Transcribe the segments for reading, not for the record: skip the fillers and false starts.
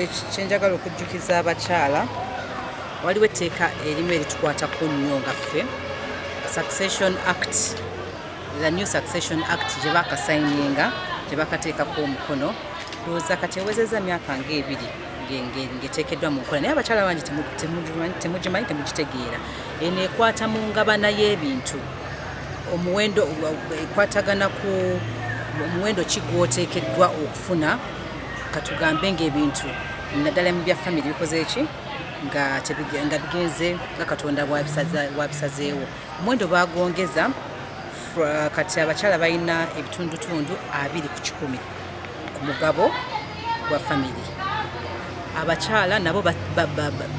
ekyenjagala okujjukiza abakyala waliwo etteeka erimu eritukwatako nnyo nga ffe Succession Act, the new Succession Act gye baakasayininga gye baakateekako omukono ndowooza kati ewezezza myaka ng'ebiri ng'eteekeddwa mu nkola naye abakyala bangi temugimanyi temugitegeera eno ekwata mu ngabana y'ebintu omuwendo ekwatagana ku omuwendo ki gw'oteekeddwa okufuna katugambe ng'ebintu naddala mu bya famire bikoze ki nga bigenze nga Katonda bwabisazeewo omuwendo baagwongeza kati abakyala balina ebitundutundu 20 ku 100 ku mugabo gwa famire. Abakyala nabo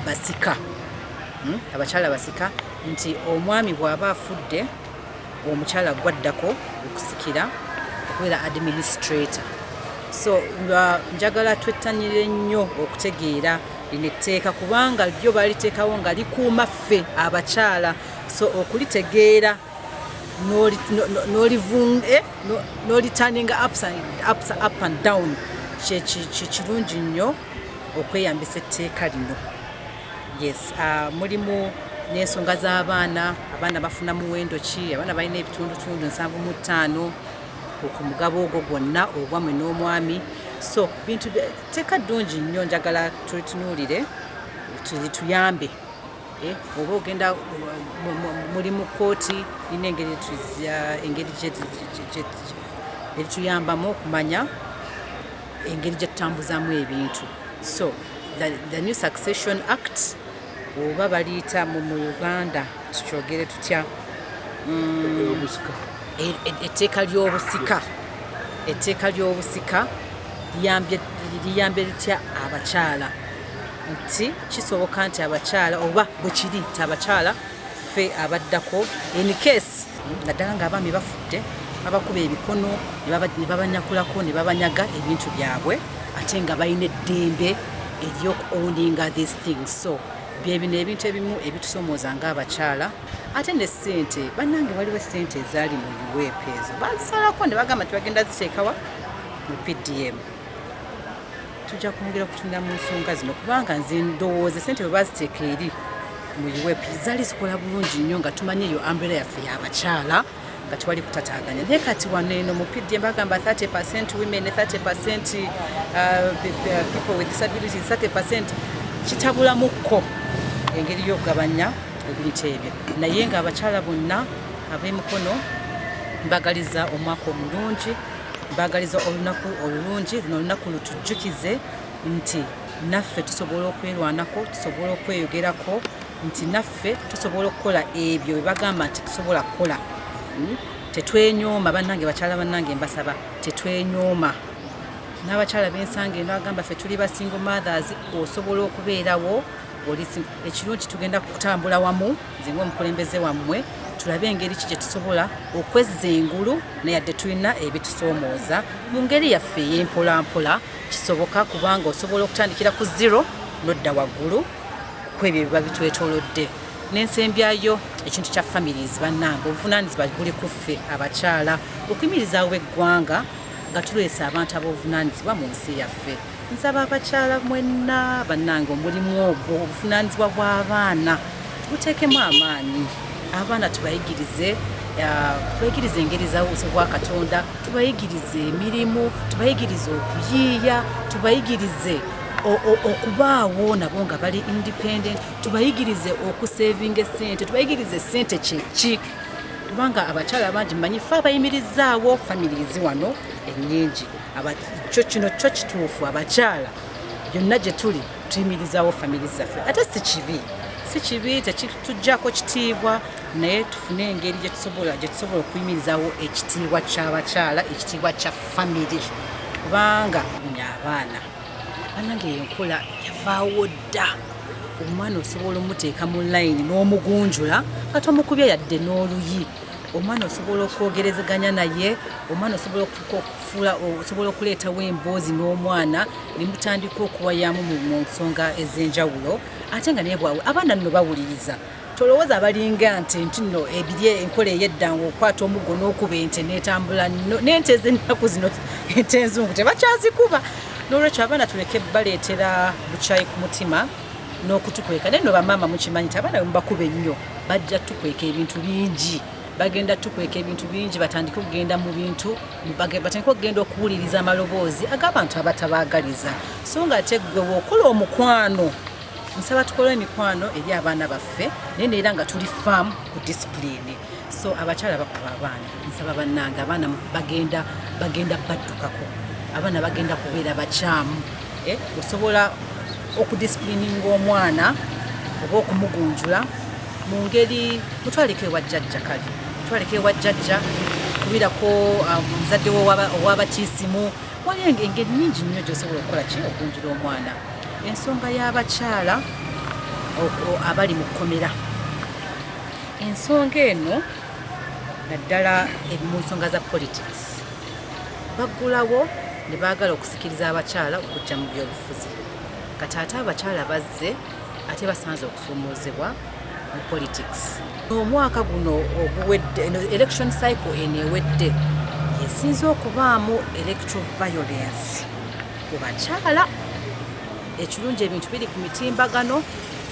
basika abakyala basika nti omwami bw'aba afudde omukyala gwaddako okusikira okubeera administrator. So njagala twettanyire nnyo okutegeera lino etteeka kubanga lyo baliteekawo nga likuuma ffe abakyala, so okulitegeera n'olitaninga up and down kirungi nnyo okweyambisa etteeka lino. Yes, mulimu n'ensonga z'abaana, abaana bafuna muwendo ki, abaana balina ebitundutundu 75 ku mugabo ogwo gwonna obwamwe n'omwami. So bintu teeka ddungi nnyo njagala tutunuulire tuyambe. Oba ogenda muli mu kooti nina engeri tuyambamu okumanya engeri gye tutambuzaamu ebintu. So the new Succession Act oba baliyita mu Uganda tukyogere tutya etteeka ly'obusika liyambye litya abakyala nti kisoboka nti abakyala oba bwe kiri nti abakyala ffe abaddako in case naddala ng'abaami bafudde babakuba ebikono ne babanyakulako ne babanyaga ebintu byabwe ate nga balina eddembe ery'okuowninga these things. So byebino ebintu ebimu ebitusomooza ng'abakyala ate ne ssente bannange waliwo essente ezaali mu UWEP ezo bazisalako ne bagamba nti bagenda ziteekawa mu PDM. Tujja kwongera okutunula mu nsonga zino kubanga nze ndowooza essente bwe baziteeka eri mu UWEP zaali zikola bulungi nnyo nga tumanyi eyo umbrella yaffe y'abakyala nga twali kutataaganya naye kati wano eno mu PDM bagamba 30% women, 30% people with disabilities, 30% kitabulamuko engeri y'okugabanya ebintu ebyo naye nga abakyala bonna ab'emikono mbagaliza omwaka omulungi, mbagaliza olunaku olulungi. Luno olunaku lutujjukize nti naffe tusobola okwerwanako, tusobola okweyogerako, nti naffe tusobola okukola ebyo bye bagamba nti tusobola kukola. Tetwenyooma bannange, bakyala bannange mbasaba tetwenyooma. N'abakyala b'ensanga eno bagamba ffe tuli ba single mothers, osobola okubeerawo ekirungi tugenda kutambula wamu nze ng'omukulembeze wammwe tulabe engeri ki gye tusobola okwezza engulu nayadde tulina ebitusoomooza mu ngeri yaffe ey'empolampola kisoboka kubanga osobola okutandikira ku 0 n'odda waggulu ku ebyo biba bitwetoolodde. N'ensembyayo ekintu kya families bannange obuvunaanyizibwa buli ku ffe abakyala okuyimirizaawo eggwanga nga tuleese abantu ab'obuvunaanyizibwa mu nsi yaffe. Nsaba abakyala mwenna bannange omulimu ogwo obuvunaanyizibwa bw'abaana tubuteekemu amaanyi. Abaana tubayigirize engeri z'obwa Katonda, tubayigirize emirimu, tubayigirize okuyiiya, tubayigirize okubaawo nabo nga bali independent, tubayigirize okusevinga essente, tubayigirize essente kyeki kubanga abakyala bangi mmanyi ffe abayimirizaawo families wano ennyingi kyo kino kyo kituufu. Abakyala byonna gye tuli tuyimirizaawo families zaffe ate si kibi tekitujjako kitiibwa naye tufune engeri gye tusobola okuyimirizaawo ekitiibwa ky'abakyala, ekitiibwa kya family kubanga abaana bannange enkola yavaawo dda. Omwana osobola omuteeka mu layini n'omugunjula nga tomukubya yadde n'oluyi. Omwana osobola okwogerezeganya naye, omwana osobola okuleetawo emboozi n'omwana ne mutandika okuwayamu mu nsonga ez'enjawulo ate nga naye bwawe abaana nno bawuliriza. Tolowooza abalinga nti nno ebiri enkola ey'edda ng'okwata omuggo n'okuba ente n'etambula n'ente ez'ennaku zino ente enzungu tebakyazikuba. n'olwekyo abaana tuleke baleetera bukyayi ku mutima n'okutukweka naye no bamaama mukimanyi nti abaana mubakuba ennyo bajja tukweka ebintu bingi bagenda tukweka ebintu bingi batandike okugenda mu bintu batandike okugenda okuwuliriza amaloboozi ag'abantu abatabaagaliza so nga ate gwe bw'okola omukwano nsaba tukole emikwano eri abaana baffe naye neera nga tuli faamu ku disipulini so abakyala bakuba abaana nsaba bannange abaana bagenda baddukako abaana bagenda kubeera bakyamu osobola okudisipulininga omwana oba okumugunjula mu ngeri mutwaleko ewa jjajja kale mutwaleko ewa jjajja kubirako omuzadde ow'abakiisimu waliyo engeri nyingi nnyo gy'osobola okukola ki okunjula omwana ensonga y'abakyala abali mu kkomera ensonga eno naddala mu nsonga za politics baggulawo ne baagala okusikiriza abakyala okujja mu byobufuzi kati ate abakyala bazze ate basanze okufuumuuzibwa mu politics omwaka guno oguwedde election cycle eno ewedde yesinze okubaamu electoral violence ku bakyala ekirungi ebintu biri ku mitimbagano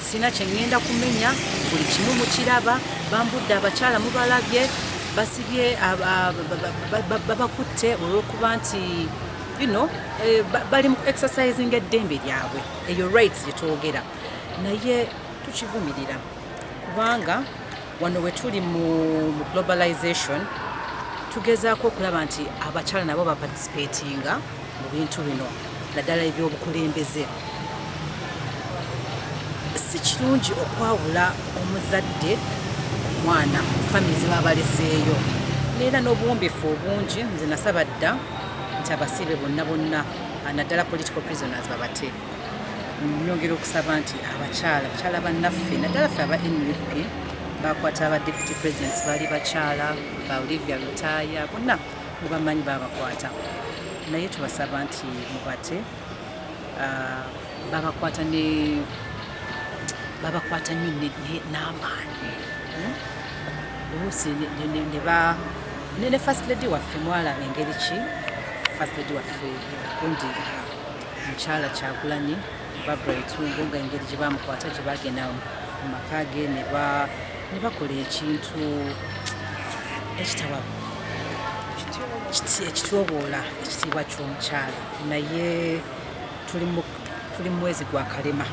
sina kye ŋŋenda kumenya buli kimu mukiraba bambudde abakyala mubalabye basibye babakutte olw'okuba nti bali mu exercising eddembe lyabwe eyo rights gyetwogera naye tukivumirira kubanga wano we tuli mu globalization tugezaako okulaba nti abakyala nabo baparticipatinga mu bintu bino naddala ebyobukulembeze si kirungi okwawula omuzadde omwana mu famire ze babaleseeyo neera n'obuwombeefu obungi nze nasaba dda nti abasiibe bonna naddala political prisoners babate nyongera okusaba nti abakyala bannaffe naddala ffe aba NUP bakwata aba deputy presidents baali bakyala ba Olivia Lutaya bonna mubamanyi babakwata naye tubasaba nti mubate babakwata nnyo n'amaanyi oluusi ne first lady waffe mwalaba engeri ki first lady waffe gundi mukyala Kyagulanyi Barbara Itungo nga engeri gye bamukwata gye bagenda mu maka ge ne bakola ekintu ekitaba ekitwoboola ekitiibwa ky'omukyala naye tuli mu mwezi gwa kalema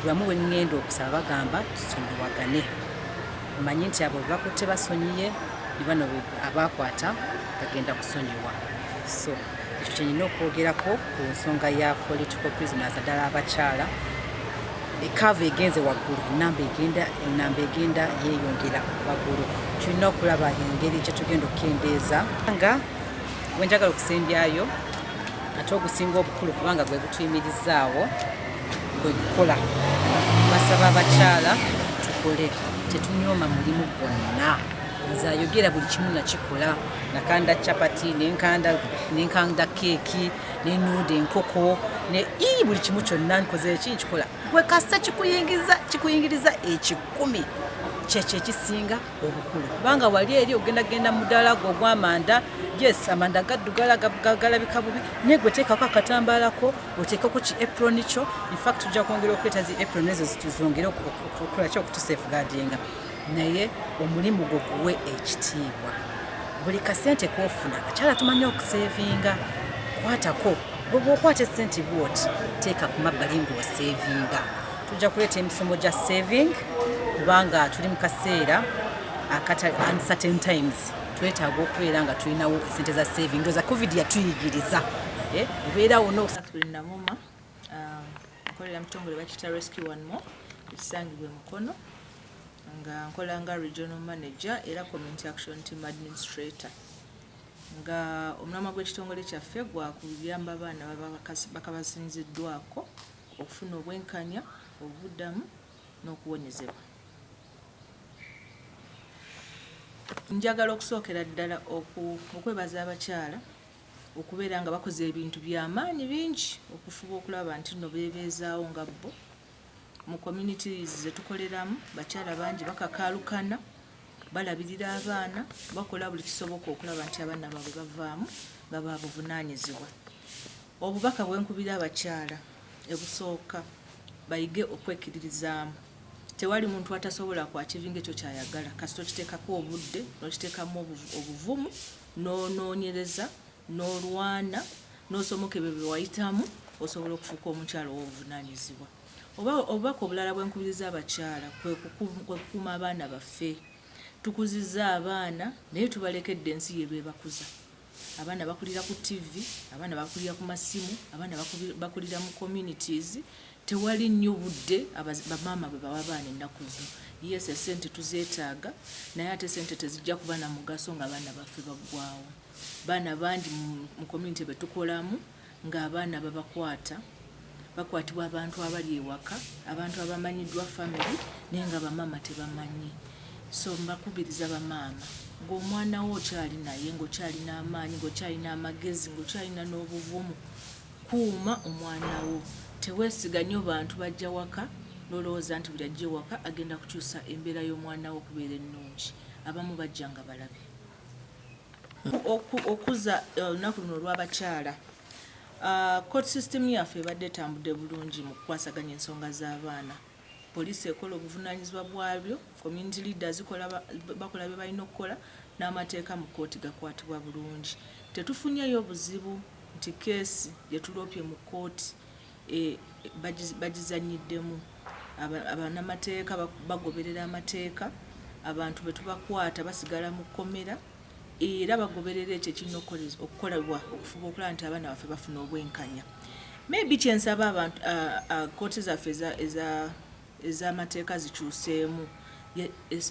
bulamu bwe ŋŋenda okusaba bagamba tusonyiwagane mmanyi nti abo bakutte basonyiye ne bano abakwata bagenda kusonyiwa so ekyo kyenyina okwogerako ku nsonga ya political prisoners ddala abakyala ekava egenze waggulu enamba egenda yeeyongera waggulu tulina okulaba engeri gye tugenda okukendeeza nga wenjagala okusembyayo ate ogusinga obukulu kubanga gwe gutuyimirizaawo gwe kukola basaba abakyala tukole tetunyooma mulimu gwonna nze ayogera buli kimu nakikola nakanda capati nenkanda keeki nenuuda enkoko buli kimu kyonna nkoze nkikola gwe kasa kikuyingiriza ekikumi kyekyo ekisinga obukulu kubanga wali eri ogendagenda mu ddala gwe ogw'amanda yes amanda gaddugala galabika bubi naye gwe teekako akatambalako oteekako ki apron kyo infact tujja kwongera okuleeta zi apron ezo zituzongere okukola ki okutusafeguardinga naye omulimu gwo guwe ekitiibwa buli kasente kofuna abakyala tumanyi okuseevinga kwatako bwe okwata esente bwoti teeka ku mabbali ng'oseevinga tujja kuleeta emisomo gya saving kubanga tuli mu kaseera akatali uncertain times twetaaga okubeera nga tulinawo esente za saving ndoza covid yatuyigiriza obeerawo nokusakulinamuma nkolera mutongole bakita rescue one more ekisangibwe mukono nga nkola nga regional manager era community action team administrator nga omulamwa gw'ekitongole kyaffe gwakuyamba abaana bakabasinziddwako okufuna obwenkanya obuddamu n'okuwonyezebwa. Njagala okusookera ddala okwebaza abakyala okubeera nga bakoze ebintu by'amaanyi bingi okufuba okulaba nti nno beebeezaawo nga bo mu communities ze tukoleramu bakyala bangi bakakaalukana balabirira abaana bakola buli kisoboka okulaba nti abaana baabwe bavaamu nga baabuvunaanyizibwa obubaka bwenkubira abakyala ebusooka bayige okwekiririzaamu. Tewali muntu atasobola kwakivinga ekyo kyayagala kasito kiteekako obudde n'okiteekamu obuvumu n'onoonyereza n'olwana n'osomoka ebyo bye wayitamu osobola okufuuka omukyala ow'obuvunaanyizibwa. Obubaka obulala bwenkubiriza abakyala kwe kukuuma abaana baffe. Tukuzizza abaana naye tubalekedde ensi ye beebakuza. Abaana bakulira ku TV, abaana bakulira ku masimu, abaana bakulira mu communities. Tewali nnyo budde bamaama bwe bawa abaana ennaku zino. Yes, esente tuzeetaaga naye ate sente tezijja kuba na mugaso ng'abaana baffe baggwaawo. Baana bangi mu community be tukolamu ng'abaana bakwatibwa abantu abali ewaka, abantu abamanyiddwa family naye nga bamaama tebamanyi. So mbakubiriza bamaama, ng'omwana wo okyali naye, ng'okyalina amaanyi, ng'okyalina amagezi, ng'okyalina n'obuvumu, kuuma omwana wo. Teweesiga nnyo bantu bajja waka n'olowooza nti buli ajja ewaka agenda kukyusa embeera y'omwana wo okubeera ennungi. Abamu bajja nga balabe. Okuza olunaku luno olw'abakyala, court system yaffe ebadde etambudde bulungi mu kukwasaganya ensonga z'abaana. Poliisi ekola obuvunaanyizibwa bwabyo, community leaders bakola bye balina okukola, n'amateeka mu kkooti gakwatibwa bulungi. Tetufunyeyo buzibu nti keesi gye tuloopye mu kkooti bagizanyiddemu. Abanamateeka bagoberera amateeka, abantu be tubakwata basigala mu kkomera era bagoberera ekyo ekirina okukolebwa okufuba okulaba nti abaana baffe bafuna obwenkanya. Maybe kyensaba abantu kkooti zaffe ez'amateeka zikyuseemu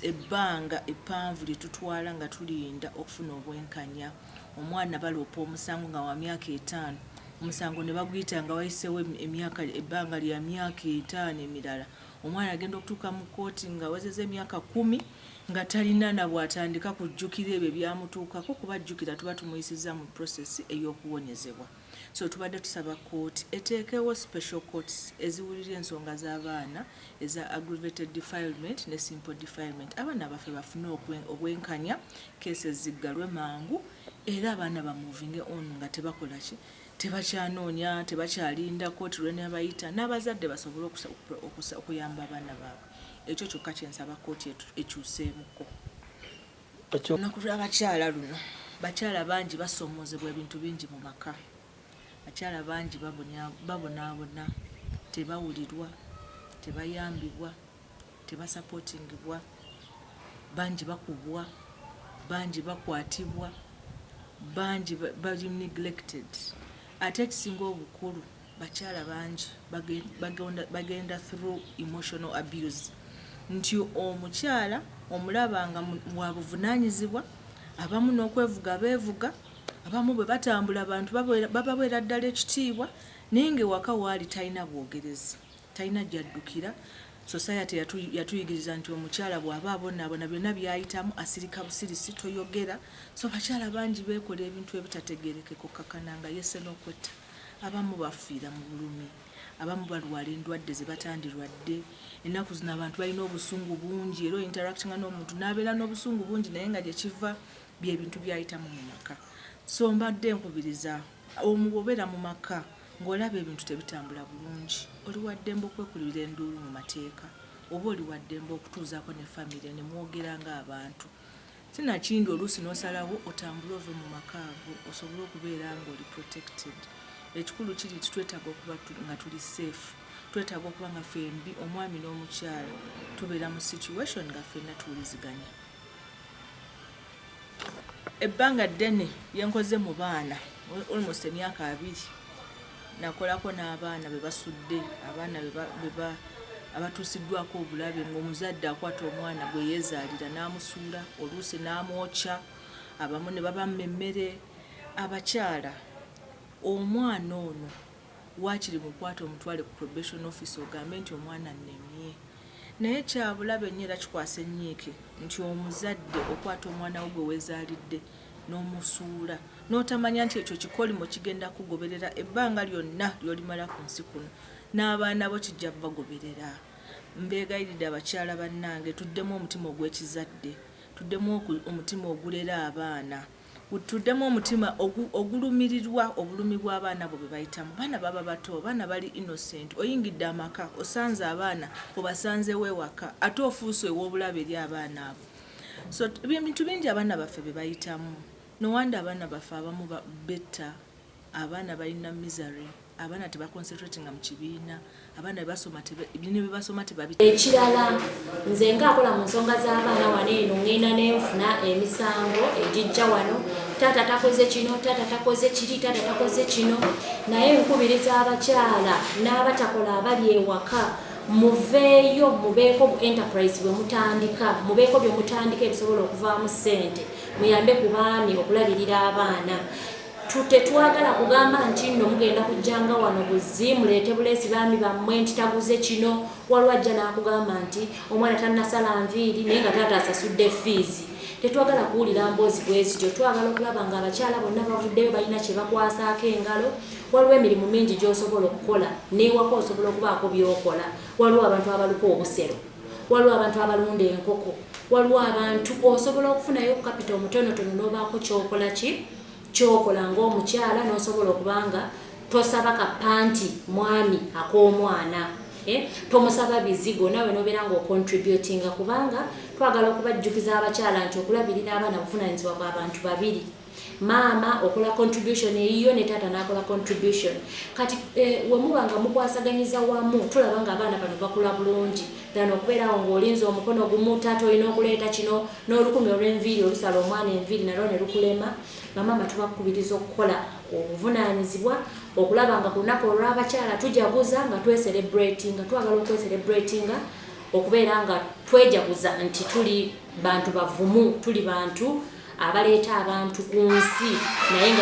ebbanga eppanvu lye tutwala nga tulinda okufuna obwenkanya. Omwana baloopa omusango nga wa myaka 5, omusango ne baguyita nga wayiseewo ebbanga lya myaka 5 emirala. Omwana agenda okutuuka mu kkooti nga awezezza emyaka 10 nga talina na bw'atandika kujjukira ebyo byamutuukako, kubajjukira tuba tumuyisizza mu process ey'okuwonyezebwa. So tubadde tusaba kkooti eteekewo special courts eziwulira ensonga z'abaana eza aggravated defilement ne simple defilement. Abaana baffe bafune obwenkanya, keesi ziggalwe mangu era abaana bamuvinge on nga tebakola ki, tebakyanoonya, tebakyalinda kkooti lwenebayita, n'abazadde basobole okuyamba abaana baabwe. Ekyo kyokka kyensaba kkooti ekyuseemuko. Olunaku lw'abakyala luno, bakyala bangi basomoozebwa ebintu bingi mu maka. Bakyala bangi babonaabona, tebawulirwa, tebayambibwa, tebasapootingibwa, bangi bakubwa, bangi bakwatibwa, bangi bali neglected. Ate ekisinga obukulu, bakyala bangi bagenda through emotional abuse. Nti omukyala omulaba nga wa buvunaanyizibwa, abamu n'okwevuga beevuga, abamu bwe batambula abantu babaweera ddala ekitiibwa, naye ng'ewaka waali talina bwogerezi, talina gy'addukira. Society yatuyigiriza nti omukyala bw'aba abonaabona byonna by'ayitamu asirika busirisi toyogera. So bakyala bangi beekola ebintu ebitategeerekeka okkakkana nga yesse n'okwetta. Abamu bafiira mu bulumi, abamu balwala endwadde ze batandirwadde. Ennaku zino abantu balina obusungu bungi era interactinga n'omuntu n'abeera n'obusungu bungi naye nga gye kiva by'ebintu by'ayitamu mu maka. So mbadde nkubiriza omugobeera mu maka ng'olaba ebintu tebitambula bulungi, oli wa ddembe okwekulira enduulu mu mateeka, oba oli wa ddembe okutuuzaako ne famire ne mwogera ng'abantu. Sinakindi oluusi n'osalawo otambule ove mu maka ago osobole okubeera ng'oli protected. Ekikulu kiri twetaaga okuba nga tuli safe, twetaaga okuba nga ffembi omwami n'omukyala tubeera mu situation nga ffenna tuwuliziganya. Ebbanga ddene lyenkoze mu baana almost emyaka 2 nakolako n'abaana be basudde, abaana abatuusiddwako obulabe ng'omuzadde akwata omwana gwe yeezaalira n'amusuula, oluusi n'amwokya, abamu ne babamma emmere. Abakyala, omwana ono waakiri mukwata omutwale ku probation office ogambe nti omwana nnemye. Naye kyabulabe nnyo era kikwasa ennyiike nti omuzadde okwata omwana wo gwe weezaalidde n'omusuula n'otamanya nti ekyo kikolimo kigenda kugoberera ebbanga lyonna ly'olimala ku nsi kuno, n'abaana bo kijja bagoberera. Mbeegayiridde abakyala bannange tuddemu omutima ogw'ekizadde, tuddemu omutima ogulera abaana. tuddemu omutima ogulumirirwa obulumi bw'abaana bo bwe bayitamu. Baana baba bato, baana bali innocent. Oyingidde amaka osanze abaana obasanzewo ewaka ate ofuuse ew'obulabe eri abaana abo. So ebintu bingi abaana baffe bye bayitamu. No wonder abaana baffe abamu betta, abaana balina misery, abaana tebaconcentratinga mu kibiina, abaana bye basoma tebabita. Ekirala nze ng'akola mu nsonga z'abaana wano eno ngenda n'enfuna emisango egijja wano, taata takoze kino, taata takoze kiri, taata takoze kino, naye nkubiriza abakyala n'abatakola abali ewaka muveeyo mubeeko mu enterprise bwe mutandika, mubeeko bye mutandika ebisobola okuvaamu ssente, muyambe ku baami okulabirira abaana. Tetwagala kugamba nti nno mugenda kujjanga wano buzzi muleete buleesi baami bammwe nti taguze kino, waliwo ajja n'akugamba nti omwana tannasala nviiri naye nga taata asasudde fees. Tetwagala kuwulira mboozi bwe zityo, twagala okulaba nga abakyala bonna bavuddeyo balina kye bakwasaako engalo. Waliwo emirimu mingi gy'osobola okukola n'ewaka osobola okubaako by'okola. Waliwo abantu abaluka obusero, waliwo abantu abalunda enkoko, waliwo abantu osobola okufunayo kapita omutonotono n'obaako kyokola ng'omukyala n'osobola okubanga tosaba kapanti mwami ak'omwana, tomusaba bizigo, nawe nobeera ng'ocontributinga, kubanga twagala okubajjukiza abakyala nti okulabirira abaana buvunaanyizibwa bw'abantu babiri. Maama okola contribution eyiyo ne taata n'akola contribution. Kati we muba nga mukwasaganyiza wamu tulaba nga abaana bano bakula bulungi. Ddala okubeerawo ng'olinza omukono gumu, taata olina okuleeta kino n'olukumi olw'enviiri olusala omwana enviiri nalwo ne lukulema. Bamaama tubakubiriza okukola obuvunaanyizibwa okulaba nga ku lunaku olw'abakyala tujaguza nga tweselebratinga, twagala okweselebratinga okubeera nga twejaguza nti tuli bantu bavumu, tuli bantu abaleeta abantu ku nsi naye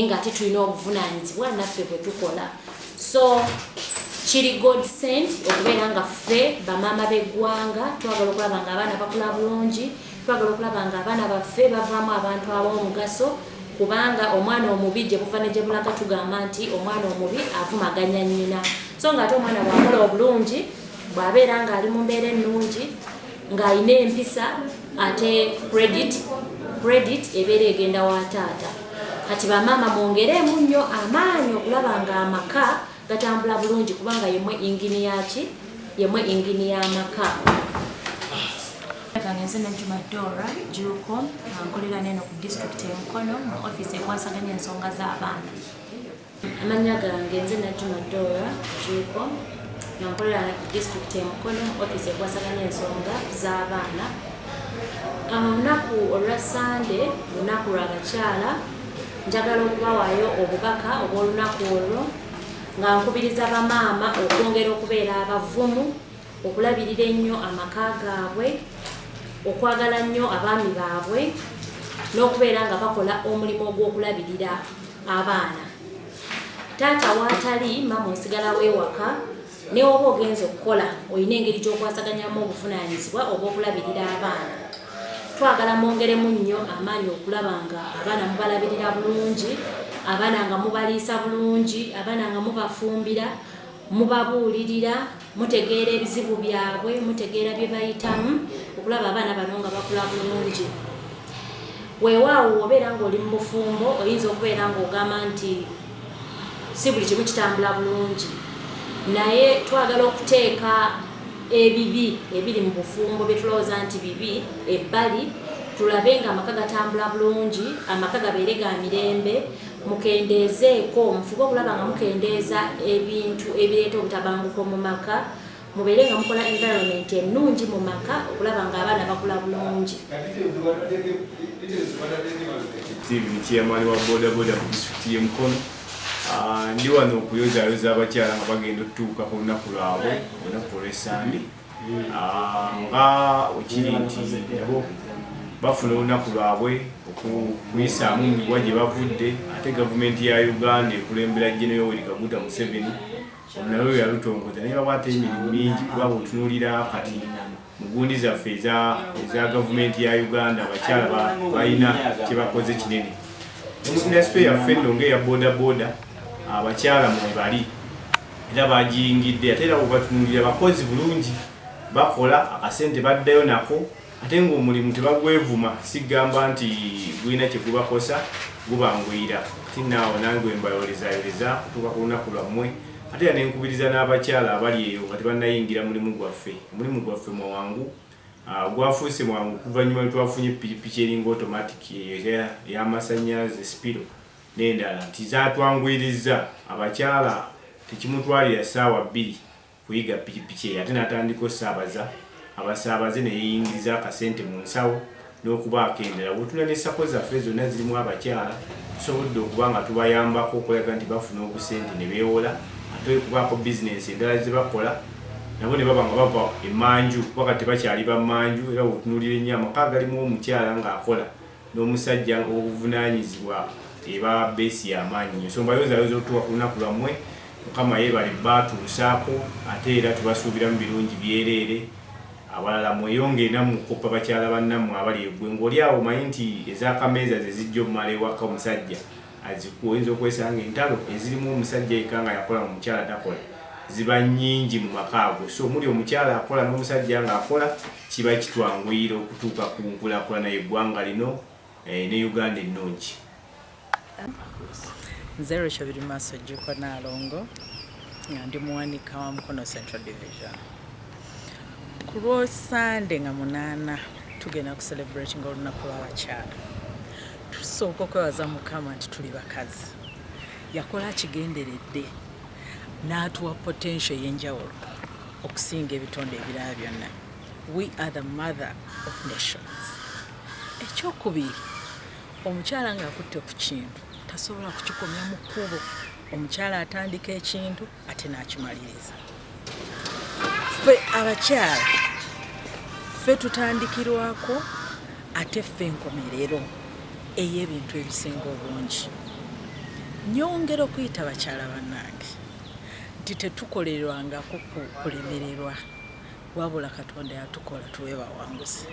ng'ate tulina obuvunaanyizibwa naffe bwe tukola. So kiri God sent okubeera nga ffe bamaama b'eggwanga twagala okulaba nga abaana bakula bulungi, twagala okulaba nga abaana baffe bavaamu abantu ab'omugaso, kubanga omwana omubi gye buva ne gye bulaga tugamba nti omwana omubi avumaganya nnyina. So ng'ate omwana bw'akola obulungi, bw'abeera ng'ali mu mbeera ennungi, ng'alina empisa, ate credit ebeera egenda wa taata. Kati bamaama mwongereemu nnyo amaanyi okulaba nga amaka gatambula bulungi, kubanga yemwe ingini y'amaka. Nze Najjuma Dora Juko nkolera neno ku district y'Mukono mu office ekwasaganya ensonga z'abaana. Amannya gange nze Najjuma Dora Juko nkolera ku district y'Mukono mu office ekwasaganya ensonga z'abaana. Olunaku olwa Sunday, lunaku lw'abakyala, njagala okubawaayo obubaka obw'olunaku olwo nga nkubiriza bamaama okwongera okubeera abavumu, okulabirira ennyo amaka gaabwe, okwagala nnyo abaami baabwe, n'okubeera nga bakola omulimu ogw'okulabirira abaana. Taata waatali, maama osigalawo ewaka, ne oba ogenza okukola olina engeri gy'okwasaganyamu obuvunaanyizibwa obw'okulabirira abaana. Twagala mwongeremu nnyo amaanyi okulaba nga abaana mubalabirira bulungi, abaana nga mubaliisa bulungi, abaana nga mubafumbira, mubabuulirira, mutegeera ebizibu byabwe, mutegeera bye bayitamu, okulaba abaana bano nga bakula bulungi. Weewaawo obeera ng'oli mu bufumbo, oyinza okubeera ng'ogamba nti si buli kimu kitambula bulungi, naye twagala okuteeka ebibi ebiri mu bufumbo bye tulowooza nti bibi ebbali, tulabe nga amaka gatambula bulungi, amaka gabeere ga mirembe, mukendeezeeko, mufube okulaba nga mukendeeza ebintu ebireeta obutabanguko mu maka, mubeere nga mukola environment ennungi mu maka okulaba nga abaana bakula bulungi. Steven Chairman wa boda ku district y'Mukono. Ndi wano okuyozaayoza abakyala nga bagenda okutuuka ku lunaku lwabwe olunaku olw'Esande, nga okiri nti nabo bafuna olunaku lwabwe okuyisaamu migwa gye bavudde, ate gavumenti ya Uganda ekulembera General Yoweri Kaguta Museveni nayo yalutongoza naye bakwata emirimu mingi, kuba bw'otunuulira kati mu gundi zaffe eza gavumenti ya Uganda abakyala balina kye bakoze kinene. Industry yaffe nno ng'eya boda abakyala mwe bali era bagiyingidde, ate era bwebatunuulira bakozi bulungi, bakola akasente baddayo nako, ate ng'omulimu tebagwevuma sigamba nti gwina kye gubakosa gubangwira tinaawo nange mbayolezayoleza kutuuka ku lunaku lwammwe ate era nenkubiriza n'abakyala abali eyo nga tebannayingira mulimu gwaffe omulimu gwaffe mwangu gwafuuse mwangu kuvannyuma lwetwafunye ppikipiki eringa automatic ey'amasannyalaze spiro n'endala nti zatwangwiriza abakyala tekimutwalira ssaawa 2 kuyiga ppikipiki eyo ate n'atandika osaabaza abasaabaze ne yeeyingiriza akasente mu nsawo n'okubaako endala bwetuna ne sako zaffe zonna zirimu abakyala tusobodde okuba nga tubayambako okulaga nti bafuna obusente ne beewola ate okubaako bizinensi endala ze bakola nabo ne baba nga bava emanju kuba tebakyali bammanju era bwetunuulira ennyo amaka galimu omukyala ng'akola n'omusajja obuvunaanyizibwa eba beesi y'amaanyi nnyo so mbayozaayoza otuuka ku lunaku lwammwe mukama yeebale baatuusaako ate era tubasuubira mu birungi byereere abalala mweyonge nammwe okuppa bakyala bannammwe abali eggwe ng'oli awo omanyi nti ez'akameeza ze zijja omumala ewaka omusajja oyinza okwesanga entalo ezirimu omusajja yekka nga yakola mu mukyala takola ziba nnyingi mu maka ago so muli omukyala akola n'omusajja ng'akola kiba kitwanguyira okutuuka ku nkulaakulana y'eggwanga lino ne Uganda ennungi. Nze Rachel Maaso Jjuko Nalongo nga ndi muwanika wa Mukono Central Division. Ku Lwosande nga 8 tugenda ku celebrate nga olunaku lw'abakyala. Tusooka okwebaza Mukama nti tuli bakazi. Yakola kigenderedde n'atuwa potential y'enjawulo okusinga ebitonde ebirala byonna. We are the mother of nations. Ekyokubiri omukyala ng'akutte ku kintu tasobola kukikomya mu kkubo. Omukyala atandika ekintu ate n'akimaliriza. Ffe abakyala ffe tutandikirwako ate ffe enkomerero ey'ebintu ebisinga obungi. Nyongera okuyita bakyala bannange nti tetukolerwangako kulemererwa wabula Katonda yatukola tuwe bawanguzi.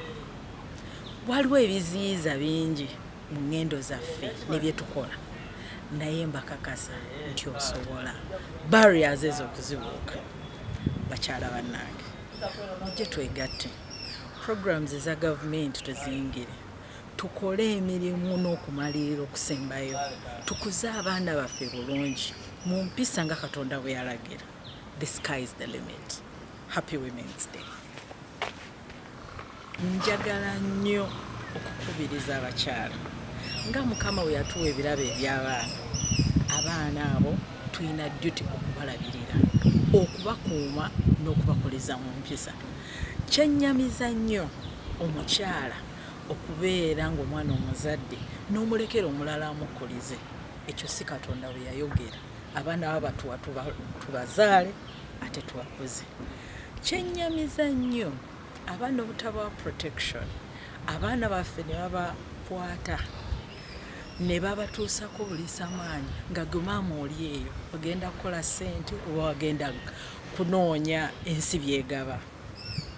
Waliwo ebiziyiza bingi mu ngendo zaffe ne bye tukola naye mbakakasa nti osobola barriers ezo okuzibuuka. Bakyala bannange mujje twegatte programs eza gavumenti tuziyingire tukole emirimu n'okumalirira okusembayo tukuze abaana baffe bulungi mu mpisa nga Katonda bwe yalagira. The sky is the limit. Happy Women's Day. Njagala nnyo okukubiriza abakyala nga Mukama we yatuwa ebirabo eby'abaana. Abaana abo tulina duty okubalabirira, okubakuuma n'okubakoleza mu mpisa. Kyennyamiza nnyo omukyala okubeera ng'omwana omuzadde n'omulekera omulala amukulize. Ekyo si Katonda bwe yayogera. Abaana abo batuwa tubazaale ate tubakuze. Kyennyamiza nnyo abaana obutabawa protection. Abaana baffe ne babakwata ne babatuusako bulisamaanyi nga gwe maama oli eyo ogenda kukola ssente oba wagenda kunoonya ensi byegaba.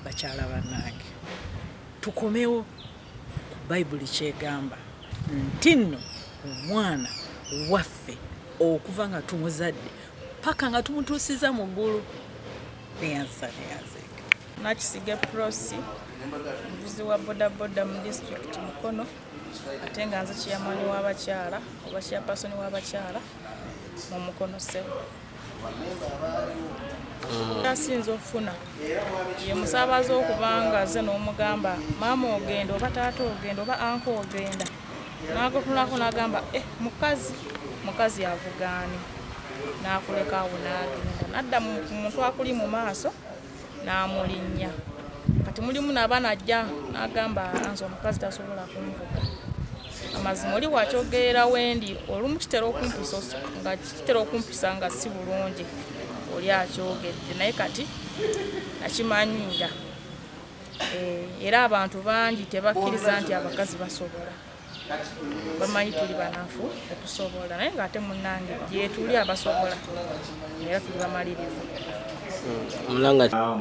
Bakyala bannange tukomewo ku Bayibuli kyegamba nti nno omwana waffe okuva nga tumuzadde paka nga tumutuusiza mu ggulu. Nakisiga Prosi muvuzi wa bodaboda mu district Mukono ate nga nze kiyamani w'abakyala oba chairperson w'abakyala mu Mukono Sebo. Asinza okufuna ye musaabaza okubanga ze n'omugamba maama ogenda oba taata ogenda oba anko ogenda n'agotunako n'agamba mukazi avugaani n'akuleka awo n'agenda n'adda mu muntu akuli mu maaso n'amulinnya. Kati mulimu n'abaana ajja n'agamba nze omukazi tasobola kunvuga. Amazima oli bw'akyogerera wendi olumu kitera okumpisa nga si bulungi oli akyogedde naye kati nakimanyira. Era abantu bangi tebakkiriza nti abakazi basobola. Bamanyi tuli banafu okusobola naye ng'ate munnange gye tuli abasobola era tuli bamalirivu.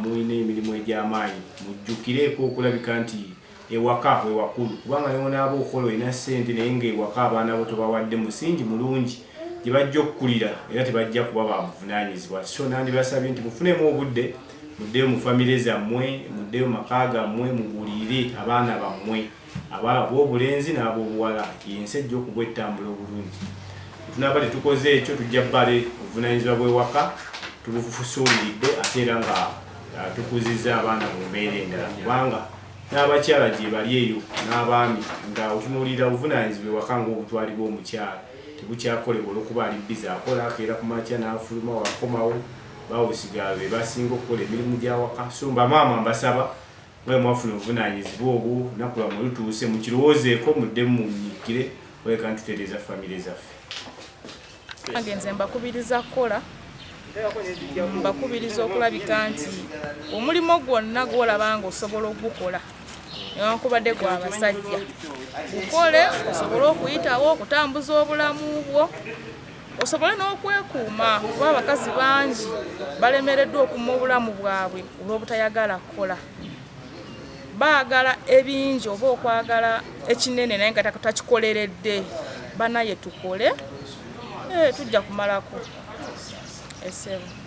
Muyina emirimu egy'amaanyi mujjukireeko okulabika nti ewaka we wakulu kubanga newonaaba okukola olina ssente naye ng'ewaka abaana bo tobawadde musingi mulungi gye bajja okukulira era tebajja kuba babuvunaanyizibwa. So nandibasabye nti mufunemu obudde muddeyo mu famire zammwe, muddeyo maka gammwe, mugulire abaana bammwe ab'obulenzi n'ab'obuwala, yensi ejja okuba ettambula obulungi. Tunaba tetukoze ekyo tujja bbale obuvunaanyizibwa bw'ewaka tubufusuuliridde ate era nga tukuzizza abaana mu mbeera endala, kubanga n'abakyala gye bali eyo n'abaami nga otunuulira obuvunaanyizibwa ewaka ng'obutwali bw'omukyala tebukyakolebwa olw'okuba ali bbizi akola akeera ku makya n'afuluma wakomawo bawusigala be basinga okukola emirimu gy'awaka. So bamaama mbasaba mwe mwafuna obuvunaanyizibwa obwo olunaku lwammwe lutuuse mukirowoozeeko muddemu munyiikire oleka ntutereeza famire zaffe. Ngenze mbakubiriza kukola, mbakubiriza okulabika nti omulimu gwonna gw'olaba nga osobola okugukola newankubadde gwa basajja gukole, osobole okuyitawo okutambuza obulamu bwo, osobole n'okwekuuma kuba abakazi bangi balemereddwa okumma obulamu bwabwe olw'obutayagala kukola. Baagala ebingi oba okwagala ekinene naye nga takikoleredde. Banaye tukole tujja kumalako essebo.